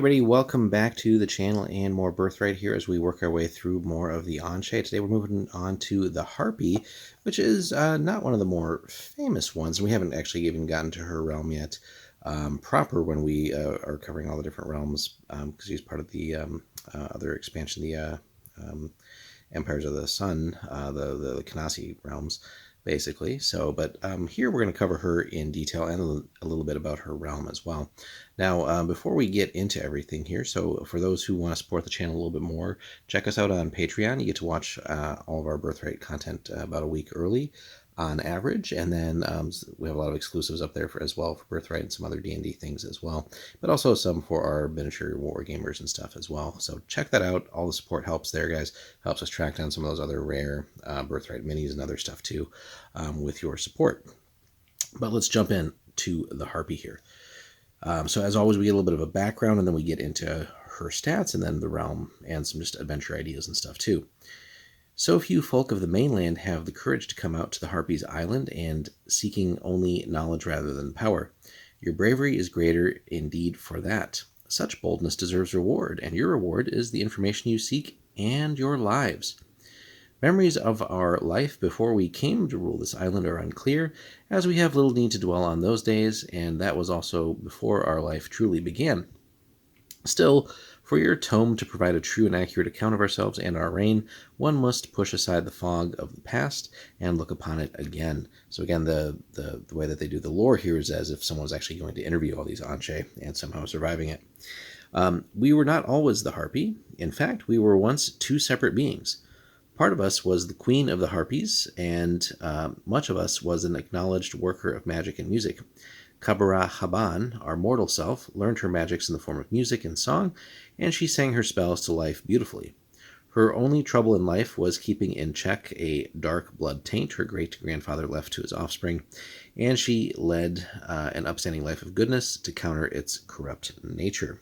everybody, welcome back to the channel and more Birthright here as we work our way through more of the awnshegh. Today we're moving on to the Harpy, which is not one of the more famous ones. We haven't actually even gotten to her realm yet proper when we are covering all the different realms because she's part of the other expansion, the Empires of the Sun, the Kanasi realms, basically. So, but here we're going to cover her in detail and a little bit about her realm as well. Now, before we get into everything here, so for those who want to support the channel a little bit more, check us out on Patreon. You get to watch all of our Birthright content about a week early on average, and then we have a lot of exclusives up there as well for Birthright and some other D&D things as well, but also some for our miniature war gamers and stuff as well. So check that out. All the support helps there, guys. Helps us track down some of those other rare Birthright minis and other stuff too with your support. But let's jump in to the Harpy here. So as always, we get a little bit of a background, and then we get into her stats, and then the realm, and some just adventure ideas and stuff too. So few folk of the mainland have the courage to come out to the Harpy's island, and seeking only knowledge rather than power. Your bravery is greater indeed for that. Such boldness deserves reward, and your reward is the information you seek and your lives. Memories of our life before we came to rule this island are unclear, as we have little need to dwell on those days, and that was also before our life truly began. Still, for your tome to provide a true and accurate account of ourselves and our reign, one must push aside the fog of the past and look upon it again. So again, the way that they do the lore here is as if someone was actually going to interview all these awnshegh and somehow surviving it. We were not always the Harpy. In fact, we were once two separate beings. Part of us was the queen of the Harpies, and much of us was an acknowledged worker of magic and music. Kabara Haban, our mortal self, learned her magics in the form of music and song, and she sang her spells to life beautifully. Her only trouble in life was keeping in check a dark blood taint her great-grandfather left to his offspring, and she led an upstanding life of goodness to counter its corrupt nature.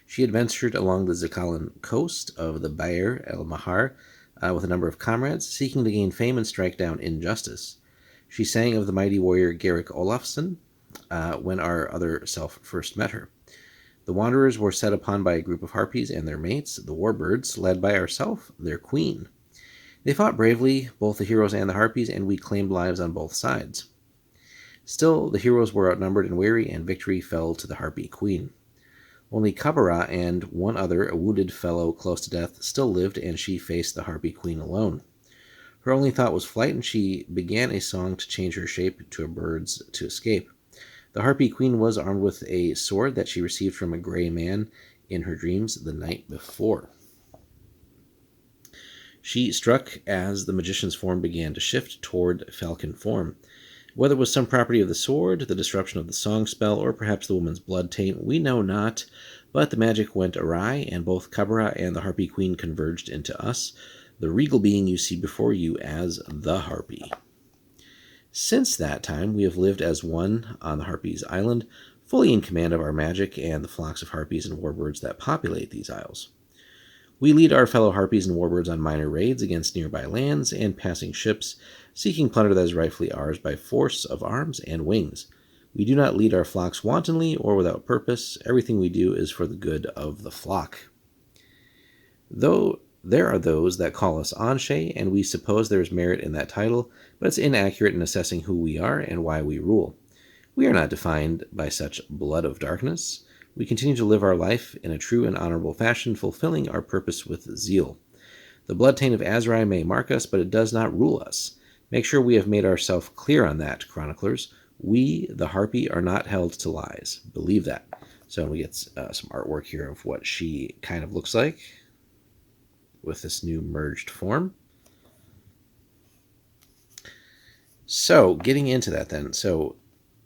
She adventured along the Zakalan coast of the Bayer el Mahar with a number of comrades, seeking to gain fame and strike down injustice. She sang of the mighty warrior Garrick Olafsson when our other self first met her. The wanderers were set upon by a group of harpies and their mates, the warbirds, led by ourself, their queen. They fought bravely, both the heroes and the harpies, and we claimed lives on both sides. Still, the heroes were outnumbered and weary, and victory fell to the harpy queen. Only Kabara and one other, a wounded fellow close to death, still lived, and she faced the harpy queen alone. Her only thought was flight, and she began a song to change her shape to a bird's to escape. The harpy queen was armed with a sword that she received from a gray man in her dreams the night before. She struck as the magician's form began to shift toward falcon form. Whether it was some property of the sword, the disruption of the song spell, or perhaps the woman's blood taint, we know not, but the magic went awry, and both Kabara and the Harpy Queen converged into us, the regal being you see before you as the Harpy. Since that time, we have lived as one on the Harpy's island, fully in command of our magic and the flocks of harpies and warbirds that populate these isles. We lead our fellow harpies and warbirds on minor raids against nearby lands and passing ships, seeking plunder that is rightfully ours by force of arms and wings. We do not lead our flocks wantonly or without purpose. Everything we do is for the good of the flock. Though there are those that call us awnshegh, and we suppose there is merit in that title, but it's inaccurate in assessing who we are and why we rule. We are not defined by such blood of darkness. We continue to live our life in a true and honorable fashion, fulfilling our purpose with zeal. The blood taint of Azrai may mark us, but it does not rule us. Make sure we have made ourselves clear on that, chroniclers. We, the Harpy, are not held to lies. Believe that. So we get some artwork here of what she kind of looks like with this new merged form. So, getting into that then. So,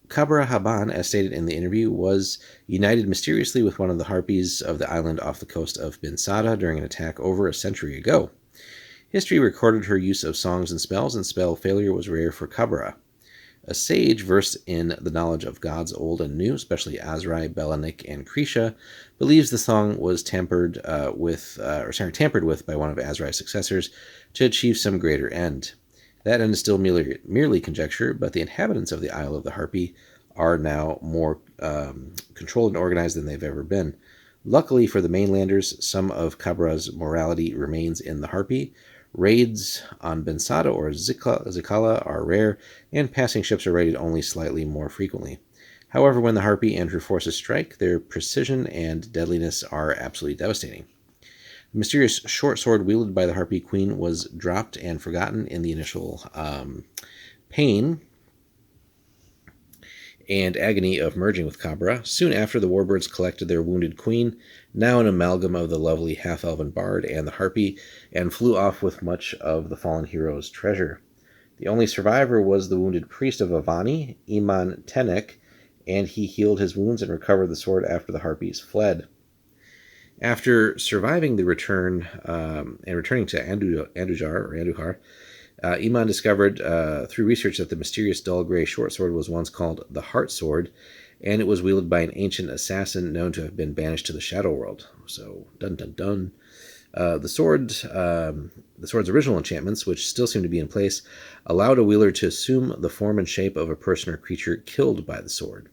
Kabara Haban, as stated in the interview, was united mysteriously with one of the harpies of the island off the coast of Bin Sada during an attack over a century ago. History recorded her use of songs and spell failure was rare for Kabara. A sage versed in the knowledge of gods old and new, especially Azrai, Belanik, and Krisha, believes the song was tampered with by one of Azrai's successors to achieve some greater end. That end is still merely conjecture, but the inhabitants of the Isle of the Harpy are now more controlled and organized than they've ever been. Luckily for the mainlanders, some of Cabra's morality remains in the Harpy. Raids on Bensada or Zikala are rare, and passing ships are raided only slightly more frequently. However, when the Harpy and her forces strike, their precision and deadliness are absolutely devastating. The mysterious short sword wielded by the Harpy Queen was dropped and forgotten in the initial pain and agony of merging with Cabra. Soon after, the warbirds collected their wounded queen, now an amalgam of the lovely half-elven bard and the Harpy, and flew off with much of the fallen hero's treasure. The only survivor was the wounded priest of Avani, Iman Tenek, and he healed his wounds and recovered the sword after the Harpies fled. After surviving the return and returning to Andujar, Iman discovered through research that the mysterious dull gray short sword was once called the Heart Sword, and it was wielded by an ancient assassin known to have been banished to the Shadow World. So, dun dun dun. The sword's original enchantments, which still seem to be in place, allowed a wielder to assume the form and shape of a person or creature killed by the sword.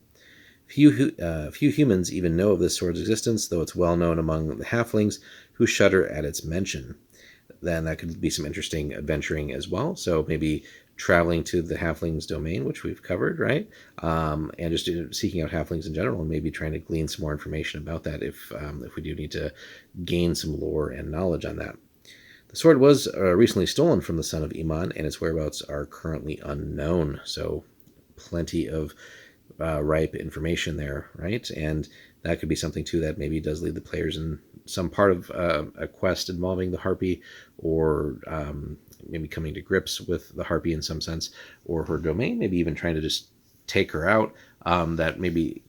Few humans even know of this sword's existence, though it's well known among the halflings, who shudder at its mention. Then that could be some interesting adventuring as well. So maybe traveling to the halflings domain, which we've covered, right? And just seeking out halflings in general, and maybe trying to glean some more information about that if we do need to gain some lore and knowledge on that. The sword was recently stolen from the son of Iman, and its whereabouts are currently unknown. So plenty of ripe information there, right? And that could be something too that maybe does lead the players in some part of a quest involving the Harpy, or maybe coming to grips with the Harpy in some sense, or her domain, maybe even trying to just take her out. That maybe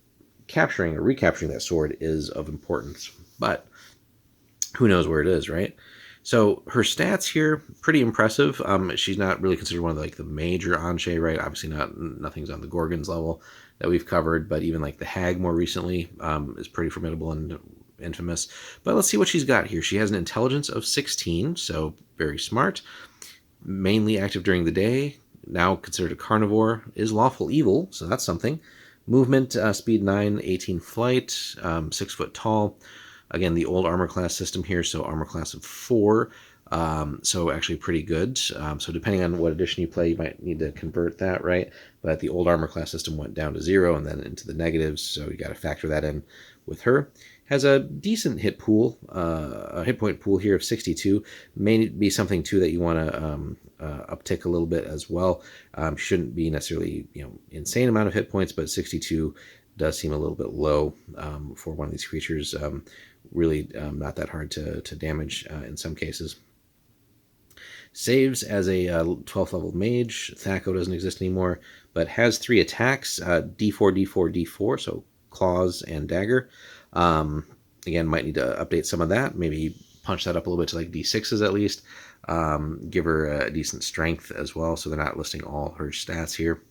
capturing or recapturing that sword is of importance, but who knows where it is, right? So her stats here, pretty impressive. She's not really considered one of the major awnshegh, right? Obviously nothing's on the Gorgon's level that we've covered, but even the Hag more recently is pretty formidable and infamous. But let's see what she's got here. She has an intelligence of 16, so very smart. Mainly active during the day, now considered a carnivore, is lawful evil, so that's something. Movement, speed 9, 18 flight, 6 foot tall. Again, the old armor class system here, so armor class of 4. So actually pretty good. So depending on what edition you play, you might need to convert that, right? But the old armor class system went down to 0 and then into the negatives, so you got to factor that in with her. Has a decent hit pool, a hit point pool here of 62. May be something too that you want to uptick a little bit as well. Shouldn't be necessarily insane amount of hit points, but 62 does seem a little bit low for one of these creatures. Really not that hard to damage in some cases. Saves as a 12th level mage. Thaco doesn't exist anymore, but has 3 attacks, D4, D4, D4, so claws and dagger. Again, might need to update some of that, maybe punch that up a little bit to D6s at least. Give her a decent strength as well, so they're not listing all her stats here.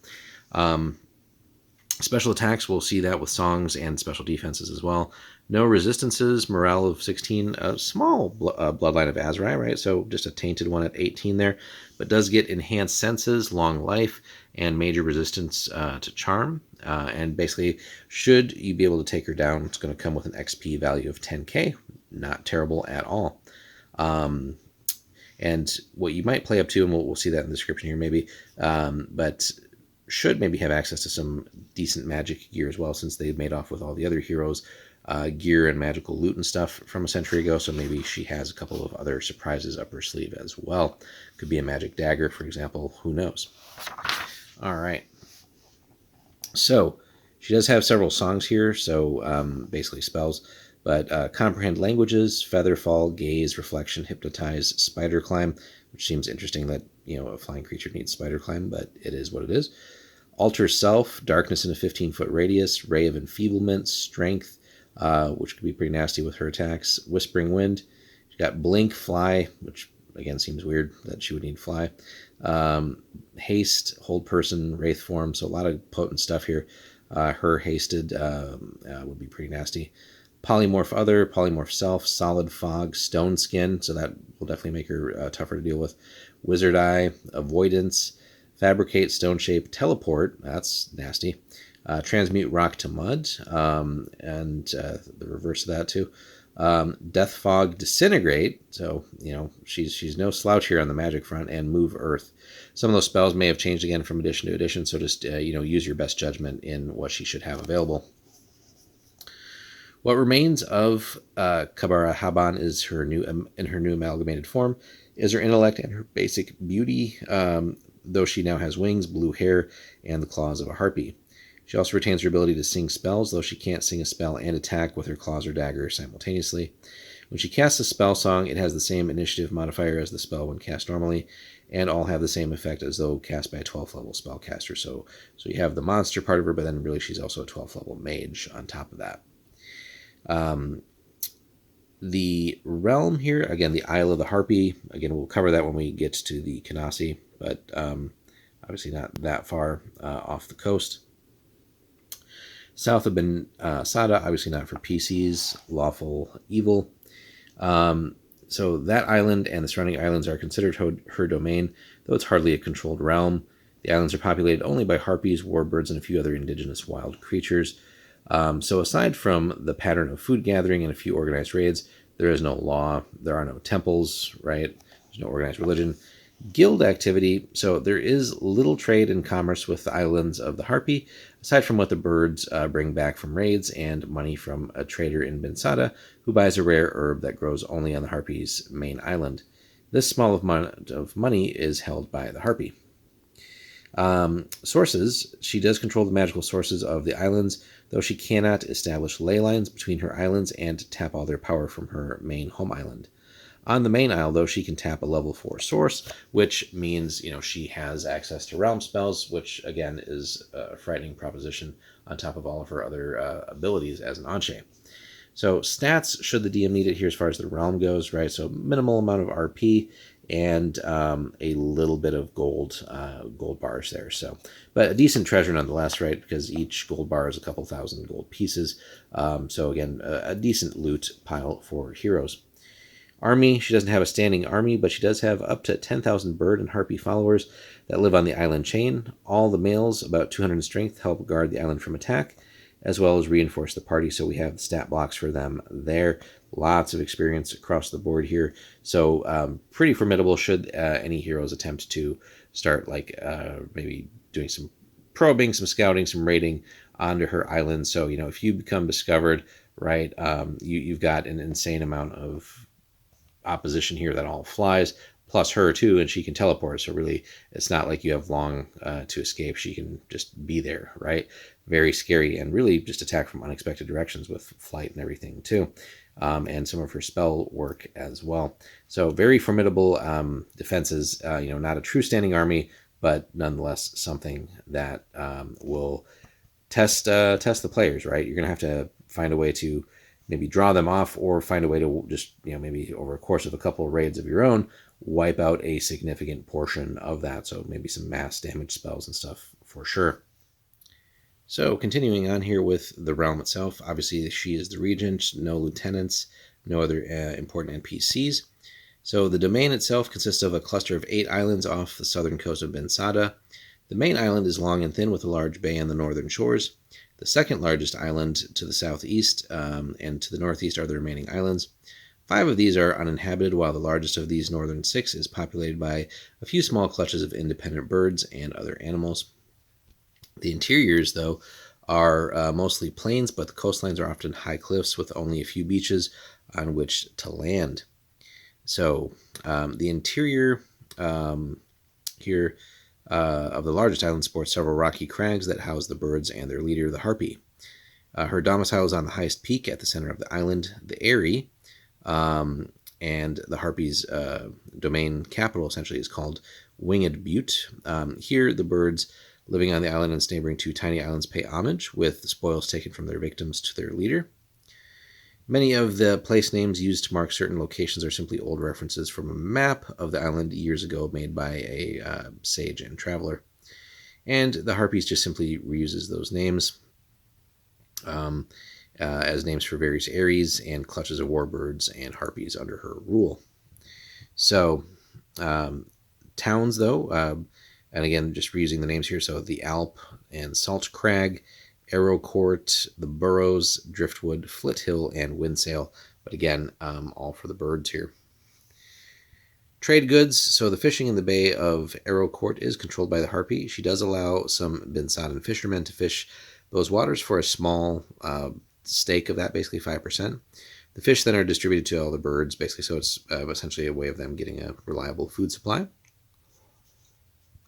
Special attacks, we'll see that with songs and special defenses as well. No resistances, morale of 16, a small bloodline of Azrai, right? So just a tainted one at 18 there, but does get enhanced senses, long life, and major resistance to charm. And basically, should you be able to take her down, it's going to come with an XP value of 10k. Not terrible at all. And what you might play up to, and we'll see that in the description here maybe, but should maybe have access to some decent magic gear as well, since they've made off with all the other heroes' gear and magical loot and stuff from a century ago. So maybe she has a couple of other surprises up her sleeve as well. Could be a magic dagger, for example. Who knows? All right. So she does have several songs here, so basically spells. But comprehend languages, feather fall, gaze, reflection, hypnotize, spider climb, which seems interesting that a flying creature needs spider climb, but it is what it is. Alter self, darkness in a 15-foot radius, ray of enfeeblement, strength, which could be pretty nasty with her attacks, whispering wind. She's got blink, fly, which again seems weird that she would need fly. Haste, hold person, wraith form, so a lot of potent stuff here. Her hasted would be pretty nasty. Polymorph other, polymorph self, solid fog, stone skin, so that will definitely make her tougher to deal with. Wizard eye, avoidance, fabricate, stone shape, teleport, that's nasty. Transmute rock to mud, and the reverse of that too. Death Fog Disintegrate, so she's no slouch here on the magic front, and Move Earth. Some of those spells may have changed again from edition to edition, so just use your best judgment in what she should have available. What remains of Kabara Haban is her new amalgamated form, is her intellect and her basic beauty, though she now has wings, blue hair, and the claws of a harpy. She also retains her ability to sing spells, though she can't sing a spell and attack with her claws or dagger simultaneously. When she casts a spell song, it has the same initiative modifier as the spell when cast normally, and all have the same effect as though cast by a 12th level spellcaster. So you have the monster part of her, but then really she's also a 12th level mage on top of that. The realm here, again, the Isle of the Harpy. Again, we'll cover that when we get to the Kanasi, but obviously not that far off the coast. South of Ben Sada, obviously not for PCs, lawful evil. So that island and the surrounding islands are considered her domain, though it's hardly a controlled realm. The islands are populated only by harpies, warbirds, and a few other indigenous wild creatures. So aside from the pattern of food gathering and a few organized raids, there is no law. There are no temples, right? There's no organized religion. Guild activity. So there is little trade and commerce with the islands of the Harpy, aside from what the birds bring back from raids and money from a trader in Binsada who buys a rare herb that grows only on the Harpy's main island. This small amount of money is held by the Harpy. Sources. She does control the magical sources of the islands, though she cannot establish ley lines between her islands and tap all their power from her main home island. On the main isle, though, she can tap a level 4 source, which means, she has access to realm spells, which, again, is a frightening proposition on top of all of her other abilities as an awnshegh. So stats, should the DM need it here as far as the realm goes, right? So minimal amount of RP and a little bit of gold bars there. So, but a decent treasure nonetheless, right? Because each gold bar is a couple thousand gold pieces. So again, a decent loot pile for heroes. Army, she doesn't have a standing army, but she does have up to 10,000 bird and harpy followers that live on the island chain. All the males, about 200 strength, help guard the island from attack, as well as reinforce the party. So we have stat blocks for them there. Lots of experience across the board here. So pretty formidable should any heroes attempt to start maybe doing some probing, some scouting, some raiding onto her island. So, if you become discovered, right, you've got an insane amount of opposition here that all flies, plus her too, and she can teleport. So really, it's not like you have long to escape. She can just be there, right? Very scary, and really just attack from unexpected directions with flight and everything too, and some of her spell work as well. So very formidable defenses. Not a true standing army, but nonetheless something that will test the players, right? You're gonna have to find a way to maybe draw them off, or find a way to just, maybe over a course of a couple of raids of your own, wipe out a significant portion of that. So maybe some mass damage spells and stuff for sure. So continuing on here with the realm itself, obviously she is the regent, no lieutenants, no other important NPCs. So the domain itself consists of a cluster of 8 islands off the southern coast of Binsada. The main island is long and thin with a large bay on the northern shores. The second largest island to the southeast and to the northeast are the remaining islands. 5 of these are uninhabited, while the largest of these northern 6 is populated by a few small clutches of independent birds and other animals. The interiors, though, are mostly plains, but the coastlines are often high cliffs with only a few beaches on which to land. So the interior here of the largest island sports several rocky crags that house the birds and their leader, the Harpy. Her domicile is on the highest peak at the center of the island, the Eyrie, and the Harpy's domain capital essentially is called Winged Butte. Here, the birds living on the island and its neighboring 2 tiny islands pay homage, with the spoils taken from their victims to their leader. Many of the place names used to mark certain locations are simply old references from a map of the island years ago made by a sage and traveler. And the Harpies just simply reuses those names as names for various Aries and clutches of warbirds and harpies under her rule. So, towns, though, and again, just reusing the names here, so the Alp and Salt Crag, Arrowcourt, the Burrows, Driftwood, Flithill, and Windsail. But again, all for the birds here. Trade goods. So the fishing in the Bay of Arrowcourt is controlled by the Harpy. She does allow some Binsadan fishermen to fish those waters for a small stake of that, basically 5%. The fish then are distributed to all the birds, basically, so it's essentially a way of them getting a reliable food supply.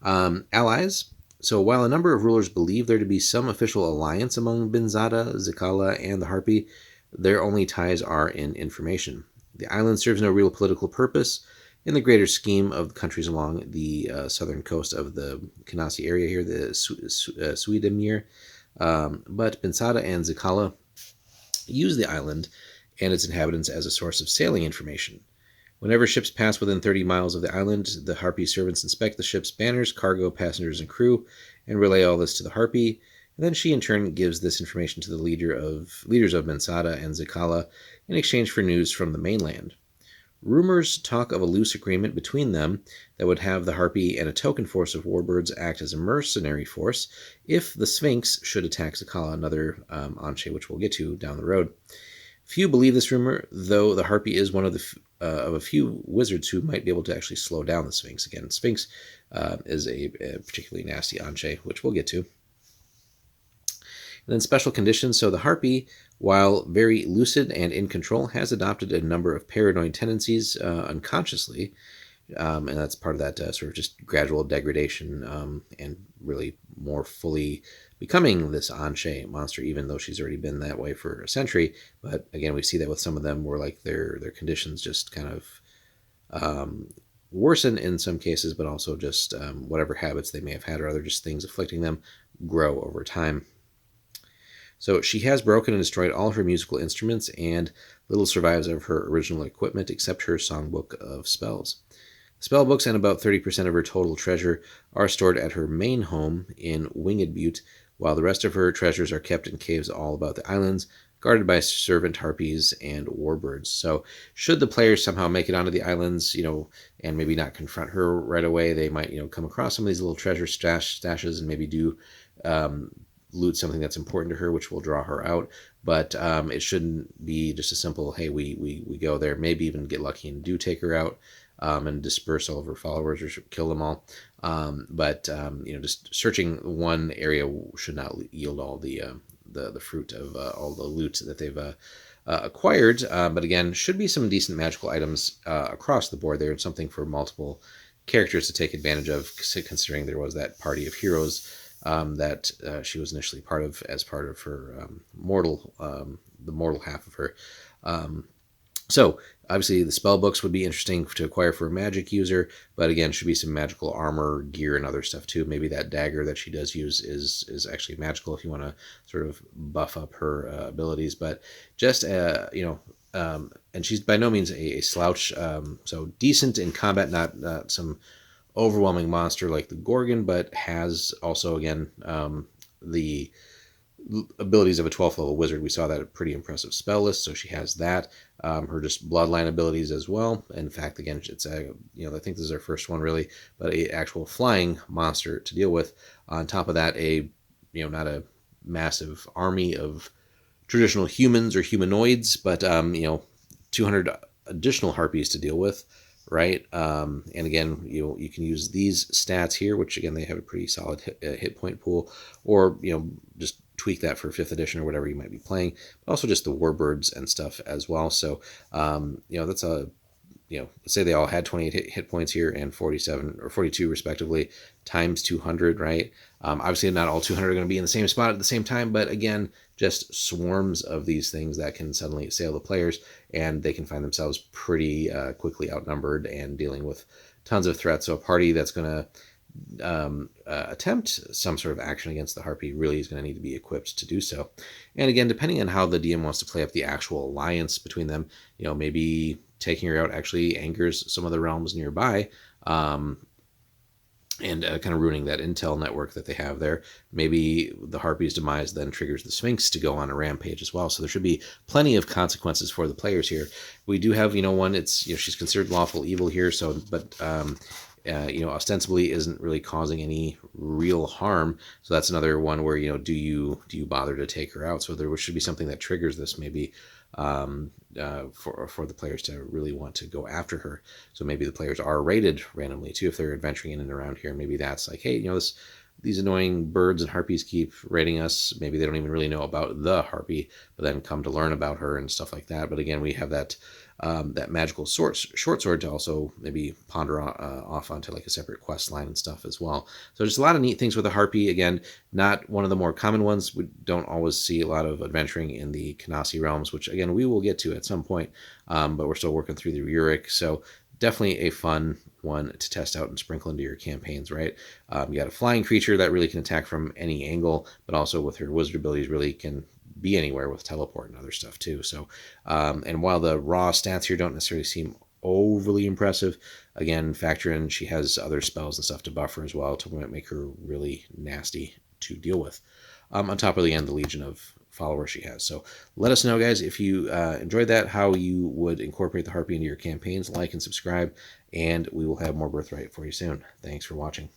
Allies. So while a number of rulers believe there to be some official alliance among Binzada, Zikala, and the Harpy, their only ties are in information. The island serves no real political purpose in the greater scheme of the countries along the southern coast of the Kanasi area here, the Suidamir. But Binzada and Zikala use the island and its inhabitants as a source of sailing information. Whenever ships pass within 30 miles of the island, the Harpy servants inspect the ship's banners, cargo, passengers, and crew, and relay all this to the Harpy. And then she in turn gives this information to the leaders of Binzada and Zikala in exchange for news from the mainland. Rumors talk of a loose agreement between them that would have the Harpy and a token force of warbirds act as a mercenary force if the Sphinx should attack Zikala, another awnshegh, which we'll get to down the road. Few believe this rumor, though the Harpy is one of a few wizards who might be able to actually slow down the Sphinx. Again, Sphinx is a particularly nasty awnshegh, which we'll get to. And then special conditions. So the Harpy, while very lucid and in control, has adopted a number of paranoid tendencies unconsciously, and that's part of that sort of just gradual degradation and really more fully becoming this awnshegh monster, even though she's already been that way for a century. But again, we see that with some of them where like their conditions just kind of worsen in some cases, but also just whatever habits they may have had or other just things afflicting them grow over time. So she has broken and destroyed all of her musical instruments, and little survives of her original equipment except her songbook of spells. Spell books and about 30% of her total treasure are stored at her main home in Winged Butte, while the rest of her treasures are kept in caves all about the islands, guarded by servant harpies and warbirds. So should the players somehow make it onto the islands, and maybe not confront her right away, they might, come across some of these little treasure stashes and maybe do loot something that's important to her, which will draw her out. But it shouldn't be just a simple, hey, we go there, maybe even get lucky and do take her out and disperse all of her followers or kill them all. But just searching one area should not yield all the fruit of all the loot that they've acquired. But again, should be some decent magical items across the board there, and something for multiple characters to take advantage of, considering there was that party of heroes that she was initially part of as part of her the mortal half of her. So obviously the spell books would be interesting to acquire for a magic user, but again, should be some magical armor, gear, and other stuff too. Maybe that dagger that she does use is actually magical if you want to sort of buff up her abilities. But just and she's by no means a slouch. So decent in combat, not some overwhelming monster like the Gorgon, but has also again the abilities of a 12th level wizard. We saw that a pretty impressive spell list, so she has that. Her just bloodline abilities as well. In fact, again, it's I think this is our first one really, but a actual flying monster to deal with. On top of that, not a massive army of traditional humans or humanoids, but 200 additional harpies to deal with. Right, and again, you can use these stats here, which again they have a pretty solid hit point pool, or just tweak that for 5th edition or whatever you might be playing. But also just the warbirds and stuff as well. So that's a let's say they all had 28 hit points here and 47 or 42 respectively times 200. Right, obviously not all 200 are going to be in the same spot at the same time, but again, just swarms of these things that can suddenly assail the players, and they can find themselves pretty quickly outnumbered and dealing with tons of threats. So a party that's going to attempt some sort of action against the Harpy really is going to need to be equipped to do so. And again, depending on how the DM wants to play up the actual alliance between them, maybe taking her out actually angers some of the realms nearby, and kind of ruining that intel network that they have there. Maybe the Harpy's demise then triggers the Sphinx to go on a rampage as well. So there should be plenty of consequences for the players here. We do have, one, it's, she's considered lawful evil here. So, but ostensibly isn't really causing any real harm. So that's another one where, do you bother to take her out? So there should be something that triggers this, maybe for the players to really want to go after her. So maybe the players are rated randomly too if they're adventuring in and around here. Maybe that's like, hey, these annoying birds and harpies keep raiding us. Maybe they don't even really know about the harpy, but then come to learn about her and stuff like that. But again, we have that magical short sword to also maybe ponder off onto like a separate quest line and stuff as well. So just a lot of neat things with the harpy. Again, not one of the more common ones. We don't always see a lot of adventuring in the Kanasi realms, which again we will get to at some point, but we're still working through the Rurik. So definitely a fun one to test out and sprinkle into your campaigns, right? You got a flying creature that really can attack from any angle, but also with her wizard abilities really can be anywhere with teleport and other stuff too. So, and while the raw stats here don't necessarily seem overly impressive, again, factor in she has other spells and stuff to buffer as well to make her really nasty to deal with. On top of the Legion of followers she has. So let us know, guys, if you enjoyed that, how you would incorporate the Harpy into your campaigns. Like and subscribe, and we will have more Birthright for you soon. Thanks for watching.